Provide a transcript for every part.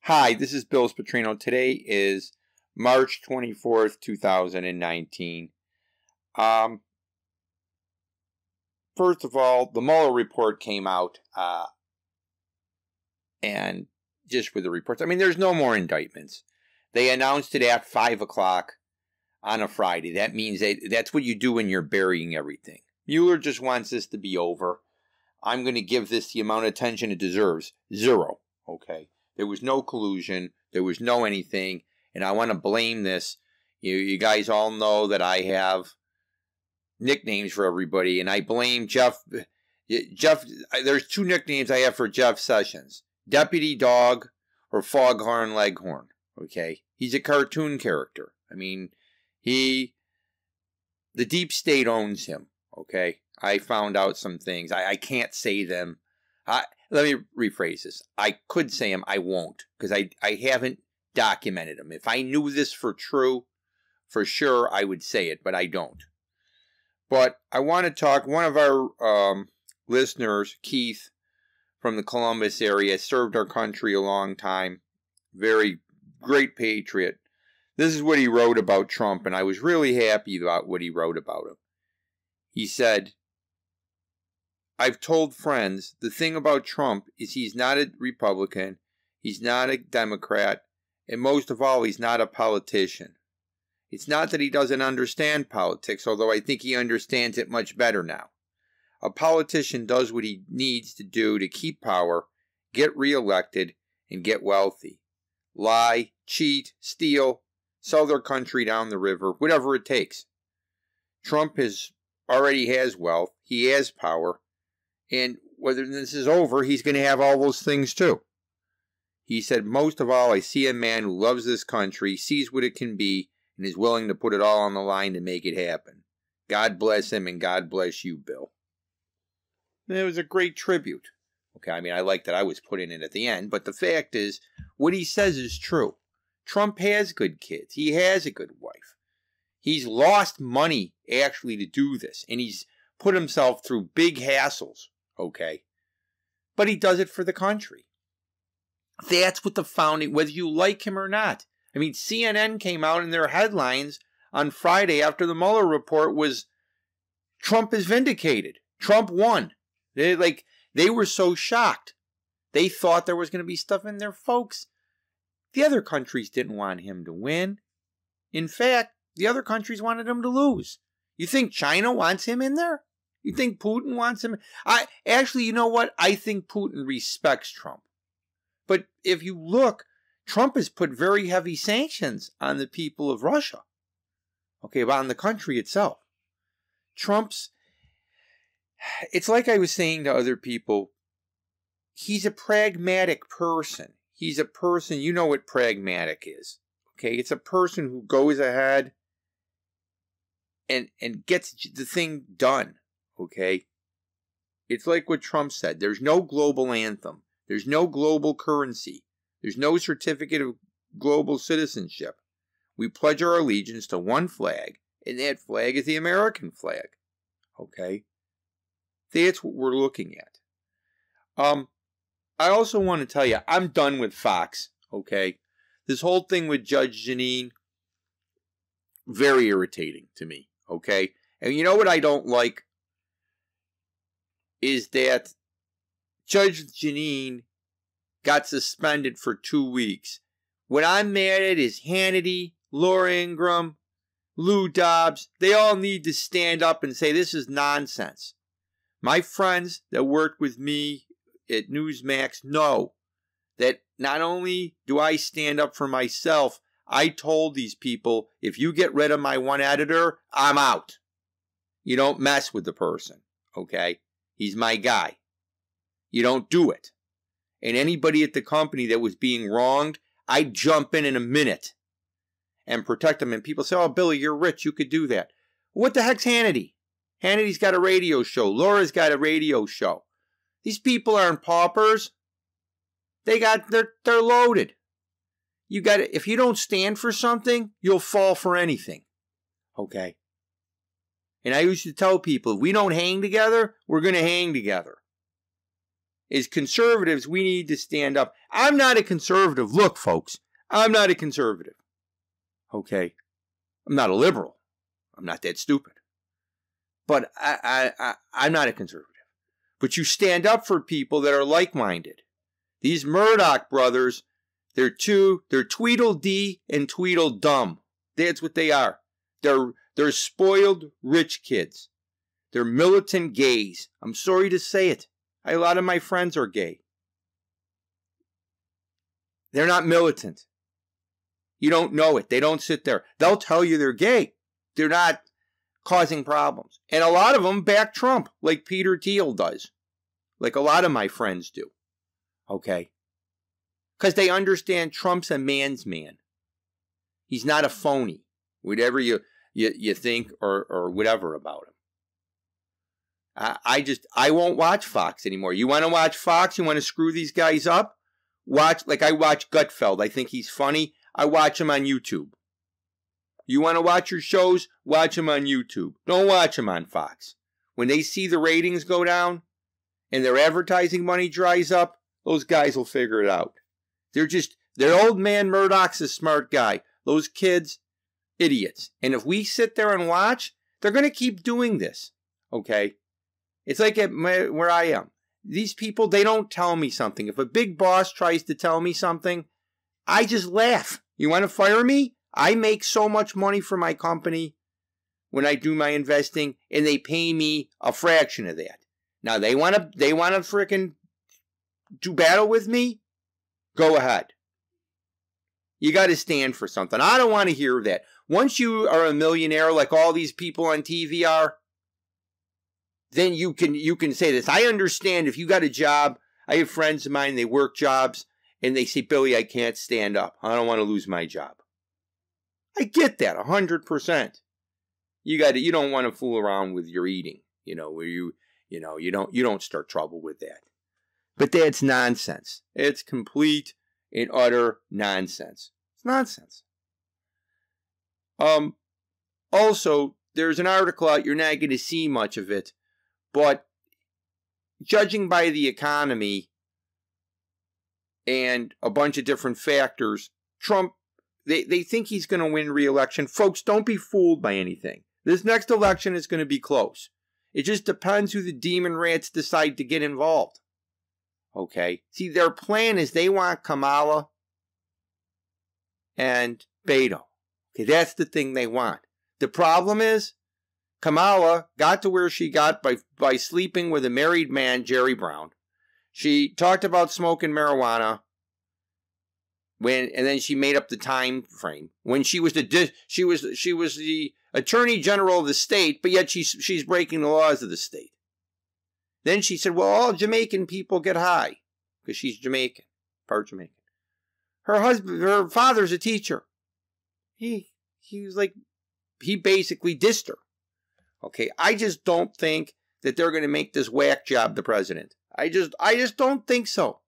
Hi, this is Bill Spatrino. Today is March 24th, 2019. First of all, the Mueller report came out, and just with the reports, there's no more indictments. They announced it at 5 o'clock on a Friday. That means that's what you do when you're burying everything. Mueller just wants this to be over. I'm going to give this the amount of attention it deserves. 0. Okay. There was no collusion. There was no anything. And I want to blame this. You guys all know that I have nicknames for everybody. And I blame Jeff. There's 2 nicknames I have for Jeff Sessions. Deputy Dog or Foghorn Leghorn. Okay. He's a cartoon character. The deep state owns him. Okay. I found out some things. I can't say them. Let me rephrase this. I could say them. I won't, because I haven't documented them. If I knew this for sure, I would say it, but I don't. But I want to talk. One of our listeners, Keith, from the Columbus area, served our country a long time. Very great patriot. This is what he wrote about Trump, and I was really happy about what he wrote about him. He said, I've told friends the thing about Trump is he's not a Republican, he's not a Democrat, and most of all, he's not a politician. It's not that he doesn't understand politics, although I think he understands it much better now. A politician does what he needs to do to keep power, get reelected, and get wealthy. Lie, cheat, steal, sell their country down the river, whatever it takes. Trump already has wealth, he has power, and whether this is over, he's going to have all those things too. He said, most of all, I see a man who loves this country, sees what it can be, and is willing to put it all on the line to make it happen. God bless him, and God bless you, Bill. And it was a great tribute. Okay, I like that I was putting it at the end, but the fact is, what he says is true. Trump has good kids. He has a good wife. He's lost money, actually, to do this, and he's put himself through big hassles. Okay, but he does it for the country. That's what the founding, whether you like him or not. CNN came out in their headlines on Friday after the Mueller report was, Trump is vindicated. Trump won. They were so shocked. They thought there was going to be stuff in there, folks. The other countries didn't want him to win. In fact, the other countries wanted him to lose. You think China wants him in there? You think Putin wants him? Actually, you know what? I think Putin respects Trump. But if you look, Trump has put very heavy sanctions on the people of Russia. Okay, but on the country itself. It's like I was saying to other people, he's a pragmatic person. He's a person, you know what pragmatic is. Okay, it's a person who goes ahead and gets the thing done. Okay? It's like what Trump said. There's no global anthem. There's no global currency. There's no certificate of global citizenship. We pledge our allegiance to one flag, and that flag is the American flag. Okay? That's what we're looking at. I also want to tell you, I'm done with Fox. Okay? This whole thing with Judge Jeanine, very irritating to me. Okay? And you know what I don't like? Is that Judge Jeanine got suspended for 2 weeks. What I'm mad at is Hannity, Laura Ingraham, Lou Dobbs. They all need to stand up and say this is nonsense. My friends that worked with me at Newsmax know that not only do I stand up for myself, I told these people, if you get rid of my one editor, I'm out. You don't mess with the person, okay? He's my guy. You don't do it. And anybody at the company that was being wronged, I'd jump in a minute and protect them. And people say, oh, Billy, you're rich. You could do that. What the heck's Hannity? Hannity's got a radio show. Laura's got a radio show. These people aren't paupers. They're loaded. If you don't stand for something, you'll fall for anything. Okay? And I used to tell people, if we don't hang together, we're going to hang together. As conservatives, we need to stand up. I'm not a conservative. Look, folks, I'm not a conservative. Okay? I'm not a liberal. I'm not that stupid. But I'm not a conservative. But you stand up for people that are like-minded. These Murdoch brothers, they're Tweedledee and Tweedledum. That's what they are. They're spoiled rich kids. They're militant gays. I'm sorry to say it. A lot of my friends are gay. They're not militant. You don't know it. They don't sit there. They'll tell you they're gay. They're not causing problems. And a lot of them back Trump, like Peter Thiel does. Like a lot of my friends do. Okay? Because they understand Trump's a man's man. He's not a phony. Whatever you think or whatever about him. I won't watch Fox anymore. You want to watch Fox? You want to screw these guys up? I watch Gutfeld. I think he's funny. I watch him on YouTube. You want to watch your shows? Watch them on YouTube. Don't watch them on Fox. When they see the ratings go down and their advertising money dries up, those guys will figure it out. Their old man Murdoch's a smart guy. Those kids, idiots. And if we sit there and watch, they're going to keep doing this. Okay? It's like where I am. These people, they don't tell me something. If a big boss tries to tell me something, I just laugh. You want to fire me? I make so much money for my company when I do my investing, and they pay me a fraction of that. Now, they want to frickin' do battle with me? Go ahead. You got to stand for something. I don't want to hear that. Once you are a millionaire like all these people on TV are, then you can say this. I understand if you got a job. I have friends of mine, they work jobs, and they say, Billy, I can't stand up. I don't want to lose my job. I get that 100%. You don't want to fool around with your eating, where you don't start trouble with that. But that's nonsense. It's complete and utter nonsense. It's nonsense. Also, there's an article out, you're not going to see much of it, but judging by the economy and a bunch of different factors, Trump, they think he's going to win re-election. Folks, don't be fooled by anything. This next election is going to be close. It just depends who the demon rats decide to get involved. Okay? See, their plan is they want Kamala and Beto. Okay, that's the thing they want. The problem is, Kamala got to where she got by sleeping with a married man, Jerry Brown. She talked about smoking marijuana, and then she made up the time frame when she was the attorney general of the state, but yet she's breaking the laws of the state. Then she said, "Well, all Jamaican people get high," because she's Jamaican, part Jamaican. Her father's a teacher. He was like, he basically dissed her. Okay, I just don't think that they're going to make this whack job the president. I just don't think so.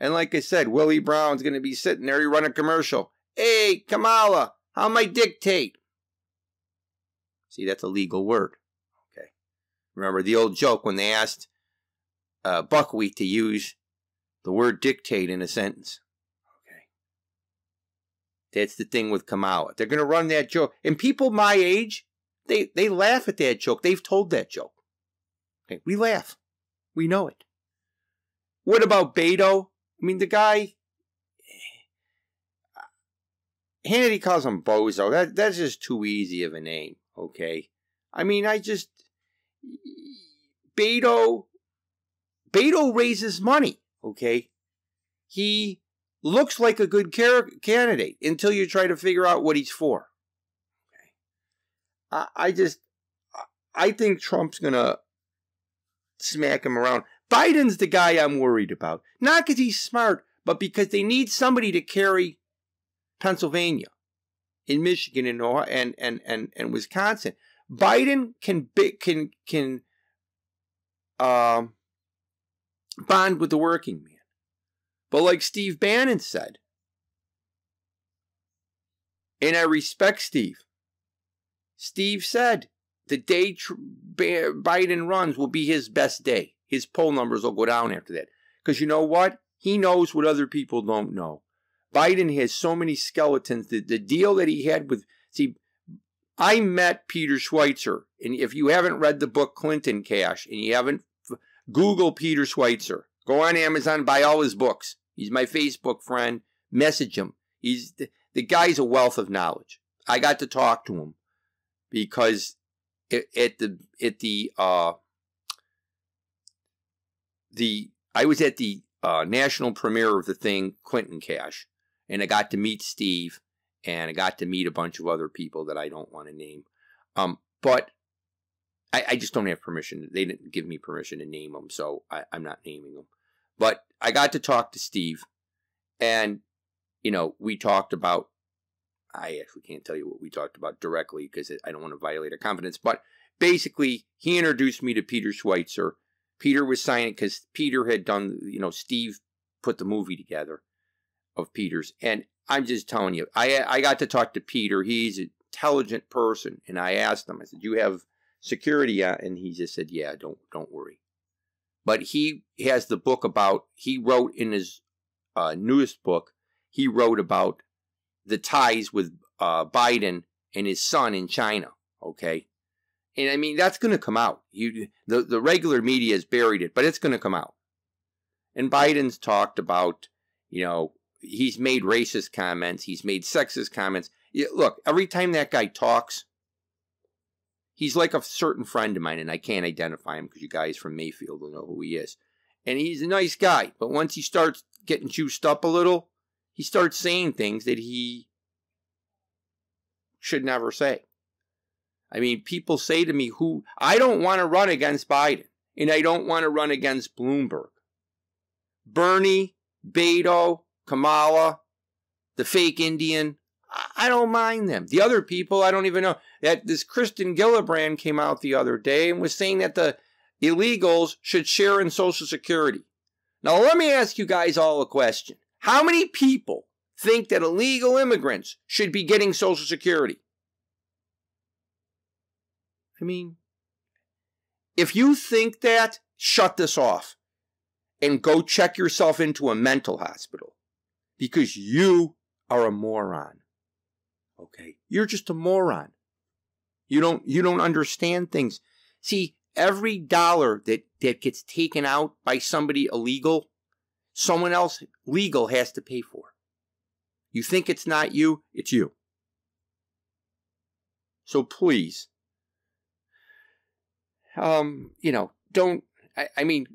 And like I said, Willie Brown's going to be sitting there. He run a commercial. Hey, Kamala, how am I dictate? See, that's a legal word. Okay. Remember the old joke when they asked Buckwheat to use the word dictate in a sentence. Okay. That's the thing with Kamala. They're going to run that joke. And people my age, they laugh at that joke. They've told that joke. Okay. We laugh. We know it. What about Beto? I mean, the guy, Hannity calls him Bozo. That's just too easy of a name, okay? I mean, Beto raises money, okay? He looks like a good candidate until you try to figure out what he's for. Okay? I think Trump's going to smack him around. Biden's the guy I'm worried about. Not because he's smart, but because they need somebody to carry Pennsylvania, in Michigan, and Ohio, and Wisconsin. Biden can bond with the working man. But like Steve Bannon said, and I respect Steve, Steve said the day Biden runs will be his best day. his poll numbers will go down after that. Because you know what? He knows what other people don't know. Biden has so many skeletons. The deal that he had with, see, I met Peter Schweitzer. And if you haven't read the book Clinton Cash, and you haven't, Google Peter Schweitzer. Go on Amazon, buy all his books. He's my Facebook friend. Message him. The guy's a wealth of knowledge. I got to talk to him because I was at the national premiere of the thing, Clinton Cash, and I got to meet Steve, and I got to meet a bunch of other people that I don't want to name. But I just don't have permission. They didn't give me permission to name them, so I'm not naming them. But I got to talk to Steve, and, you know, we talked about, I actually can't tell you what we talked about directly because I don't want to violate our confidence, but basically, he introduced me to Peter Schweitzer. Peter was signing because Peter had done, you know, Steve put the movie together of Peter's. And I'm just telling you, I got to talk to Peter. He's an intelligent person. And I asked him, I said, you have security? And he just said, yeah, don't worry. But he has the book about, he wrote in his newest book, he wrote about the ties with Biden and his son in China, okay? And I mean, that's going to come out. The regular media has buried it, but it's going to come out. And Biden's talked about, you know, he's made racist comments. He's made sexist comments. Look, every time that guy talks, he's like a certain friend of mine, and I can't identify him because you guys from Mayfield will know who he is. And he's a nice guy, but once he starts getting juiced up a little, he starts saying things that he should never say. I mean, people say to me, I don't want to run against Biden, and I don't want to run against Bloomberg. Bernie, Beto, Kamala, the fake Indian, I don't mind them. The other people, I don't even know. This Kristen Gillibrand came out the other day and was saying that the illegals should share in Social Security. Now, let me ask you guys all a question. How many people think that illegal immigrants should be getting Social Security? I mean, if you think that, shut this off and go check yourself into a mental hospital because you are a moron. Okay? You're just a moron. You don't understand things. See, every dollar that gets taken out by somebody illegal, someone else legal has to pay for. You think it's not you, it's you. So please, you know, I mean,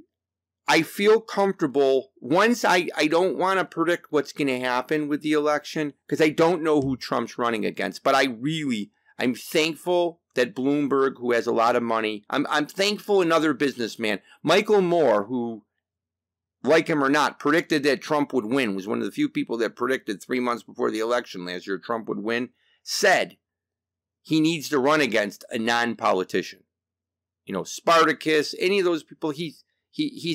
I feel comfortable once I don't want to predict what's going to happen with the election because I don't know who Trump's running against, but I'm thankful that Bloomberg, who has a lot of money, I'm thankful another businessman, Michael Moore, who, like him or not, predicted that Trump would win, was one of the few people that predicted 3 months before the election last year Trump would win, said he needs to run against a non-politician. You know, Spartacus, any of those people, he's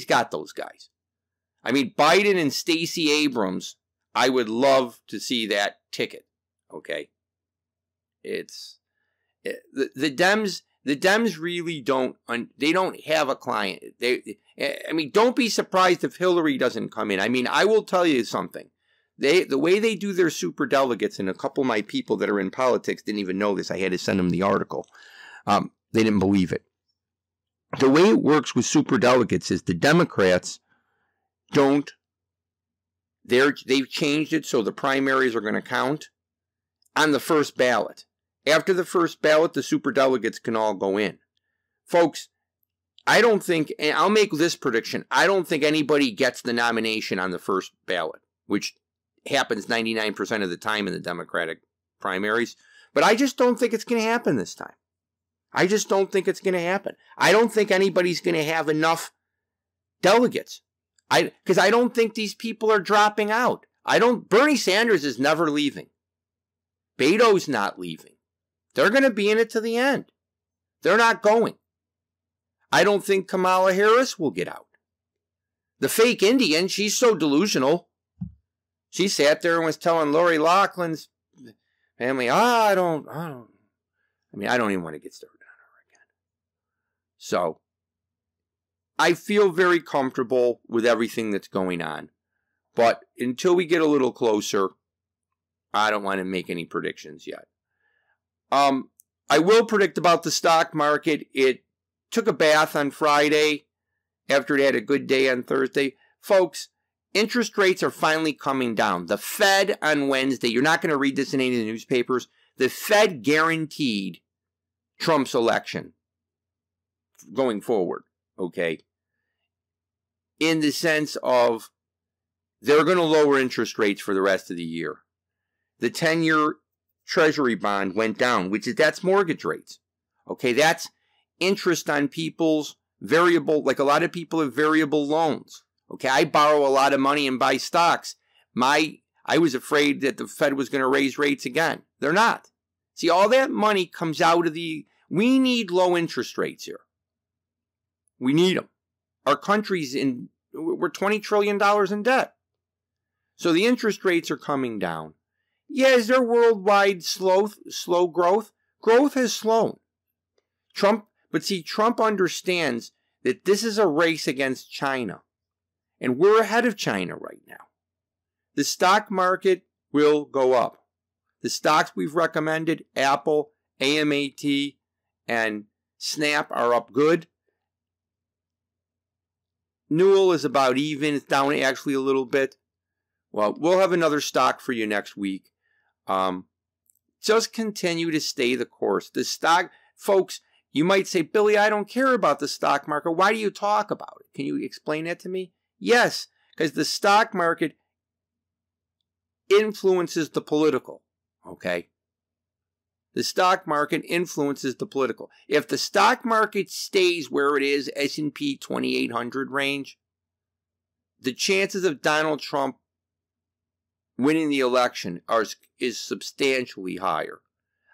got those guys. I mean, Biden and Stacey Abrams, I would love to see that ticket, okay? The Dems really don't, they don't have a client. I mean, don't be surprised if Hillary doesn't come in. I mean, I will tell you something. The way they do their superdelegates, and a couple of my people that are in politics didn't even know this. I had to send them the article. They didn't believe it. The way it works with superdelegates is the Democrats they've changed it so the primaries are going to count on the first ballot. After the first ballot, the superdelegates can all go in. Folks, I don't think, and I'll make this prediction, I don't think anybody gets the nomination on the first ballot, which happens 99% of the time in the Democratic primaries. But I just don't think it's going to happen this time. I just don't think it's going to happen. I don't think anybody's going to have enough delegates. Because I don't think these people are dropping out. Bernie Sanders is never leaving. Beto's not leaving. They're going to be in it to the end. They're not going. I don't think Kamala Harris will get out. The fake Indian, she's so delusional. She sat there and was telling Lori Loughlin's family, I don't even want to get started on her again. So, I feel very comfortable with everything that's going on. But until we get a little closer, I don't want to make any predictions yet. I will predict about the stock market. It took a bath on Friday after it had a good day on Thursday. Folks, interest rates are finally coming down. The Fed on Wednesday, you're not going to read this in any of the newspapers, the Fed guaranteed Trump's election going forward, okay? In the sense of they're going to lower interest rates for the rest of the year. The 10-year Treasury bond went down, that's mortgage rates. Okay, that's interest on people's variable, like a lot of people have variable loans. Okay, I borrow a lot of money and buy stocks. I was afraid that the Fed was going to raise rates again. They're not. See, all that money comes out of we need low interest rates here. We need them. Our country's we're $20 trillion in debt. So the interest rates are coming down. Yeah, is there worldwide slow growth? Growth has slowed. Trump understands that this is a race against China. And we're ahead of China right now. The stock market will go up. The stocks we've recommended, Apple, AMAT, and Snap are up good. Newell is about even. It's down actually a little bit. Well, we'll have another stock for you next week. Just continue to stay the course. The stock, folks, you might say, Billy, I don't care about the stock market. Why do you talk about it? Can you explain that to me? Yes, because the stock market influences the political, okay? The stock market influences the political. If the stock market stays where it is, S&P 2800 range, the chances of Donald Trump winning the election is substantially higher.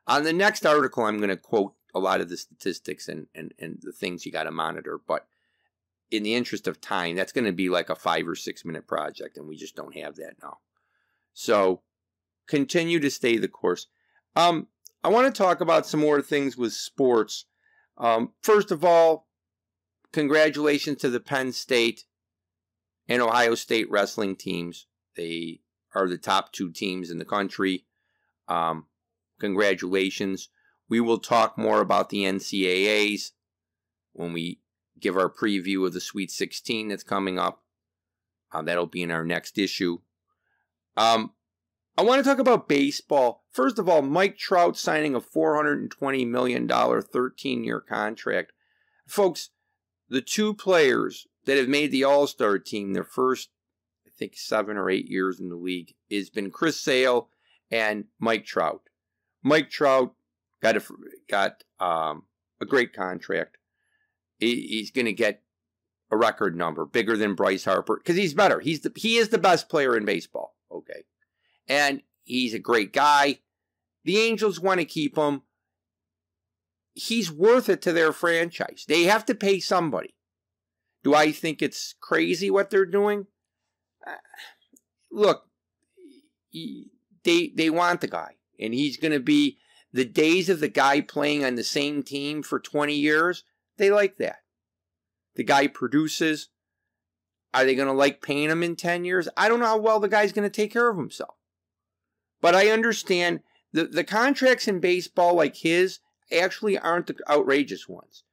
On the next article, I'm going to quote a lot of the statistics and the things you got to monitor, but in the interest of time, that's going to be like a 5 or 6 minute project, and we just don't have that now. So continue to stay the course. I want to talk about some more things with sports. First of all, congratulations to the Penn State and Ohio State wrestling teams. They are the top 2 teams in the country. Congratulations. We will talk more about the NCAAs when we give our preview of the Sweet 16 that's coming up. That'll be in our next issue. I want to talk about baseball. First of all, Mike Trout signing a $420 million 13-year contract. Folks, the 2 players that have made the All-Star team their first, I think, 7 or 8 years in the league has been Chris Sale and Mike Trout. Mike Trout got a great contract. He's going to get a record number, bigger than Bryce Harper, because he's better. He is the best player in baseball, okay? And he's a great guy. The Angels want to keep him. He's worth it to their franchise. They have to pay somebody. Do I think it's crazy what they're doing? Look, they want the guy, and he's going to be the days of the guy playing on the same team for 20 years. They like that. The guy produces. Are they going to like paying him in 10 years? I don't know how well the guy's going to take care of himself. But I understand the contracts in baseball like his actually aren't the outrageous ones.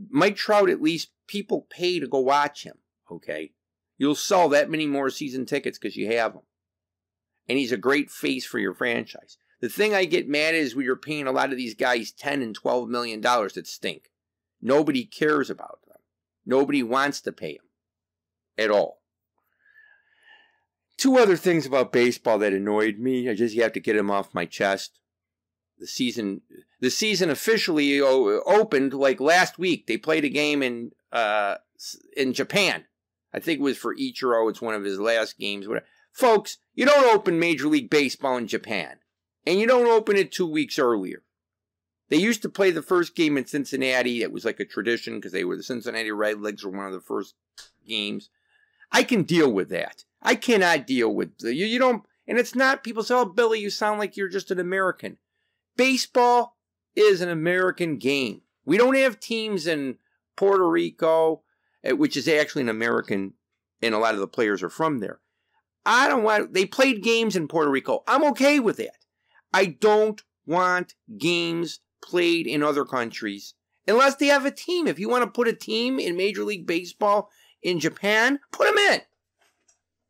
Mike Trout, at least people pay to go watch him, okay? You'll sell that many more season tickets because you have him. And he's a great face for your franchise. The thing I get mad at is when you're paying a lot of these guys $10 and $12 million that stink. Nobody cares about them. Nobody wants to pay them at all. 2 other things about baseball that annoyed me. You have to get them off my chest. The season officially opened like last week. They played a game in Japan. I think it was for Ichiro. It's one of his last games. Folks, you don't open Major League Baseball in Japan. And you don't open it 2 weeks earlier. They used to play the first game in Cincinnati. It was like a tradition because they were the Cincinnati Redlegs were one of the first games. I can deal with that. I cannot deal with you don't. And it's not, people say, oh, Billy, you sound like you're just an American. Baseball is an American game. We don't have teams in Puerto Rico which is actually an American, and a lot of the players are from there. I don't want, they played games in Puerto Rico. I'm okay with that. I don't want games played in other countries unless they have a team. If you want to put a team in Major League Baseball in Japan, put them in.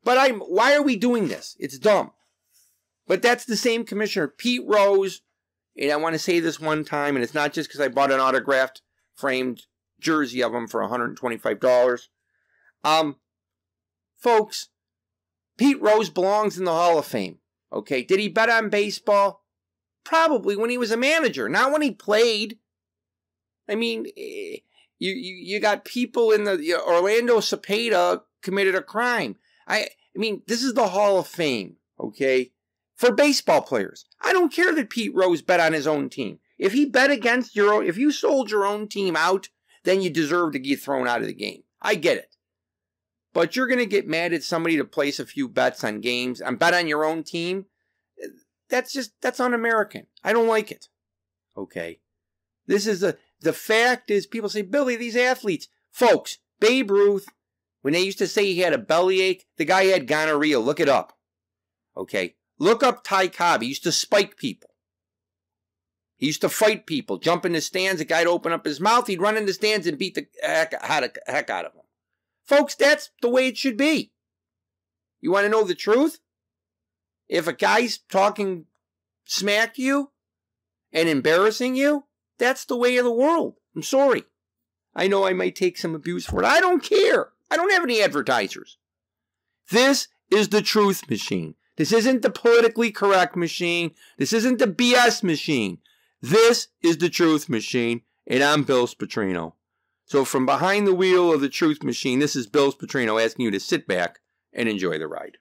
But why are we doing this? It's dumb. But that's the same commissioner, Pete Rose, and I want to say this one time, and it's not just because I bought an autographed framed jersey of him for $125. Folks, Pete Rose belongs in the Hall of Fame. Okay, did he bet on baseball? Probably when he was a manager, not when he played. I mean, you got people in the Orlando Cepeda committed a crime. I mean, this is the Hall of Fame, okay, for baseball players. I don't care that Pete Rose bet on his own team. If he bet against your own, if you sold your own team out, then you deserve to get thrown out of the game. I get it. But you're going to get mad at somebody to place a few bets on games and bet on your own team. That's un-American. I don't like it. Okay. This is the fact is, people say, Billy, these athletes. Folks, Babe Ruth, when they used to say he had a bellyache, the guy had gonorrhea. Look it up. Okay. Look up Ty Cobb. He used to spike people. He used to fight people, jump in the stands. The guy'd open up his mouth. He'd run in the stands and beat the heck out of him. Folks, that's the way it should be. You want to know the truth? If a guy's talking smack to you and embarrassing you, that's the way of the world. I'm sorry. I know I might take some abuse for it. I don't care. I don't have any advertisers. This is the truth machine. This isn't the politically correct machine. This isn't the BS machine. This is the truth machine, and I'm Bill Spatrino. So from behind the wheel of the truth machine, this is Bill Spatrino asking you to sit back and enjoy the ride.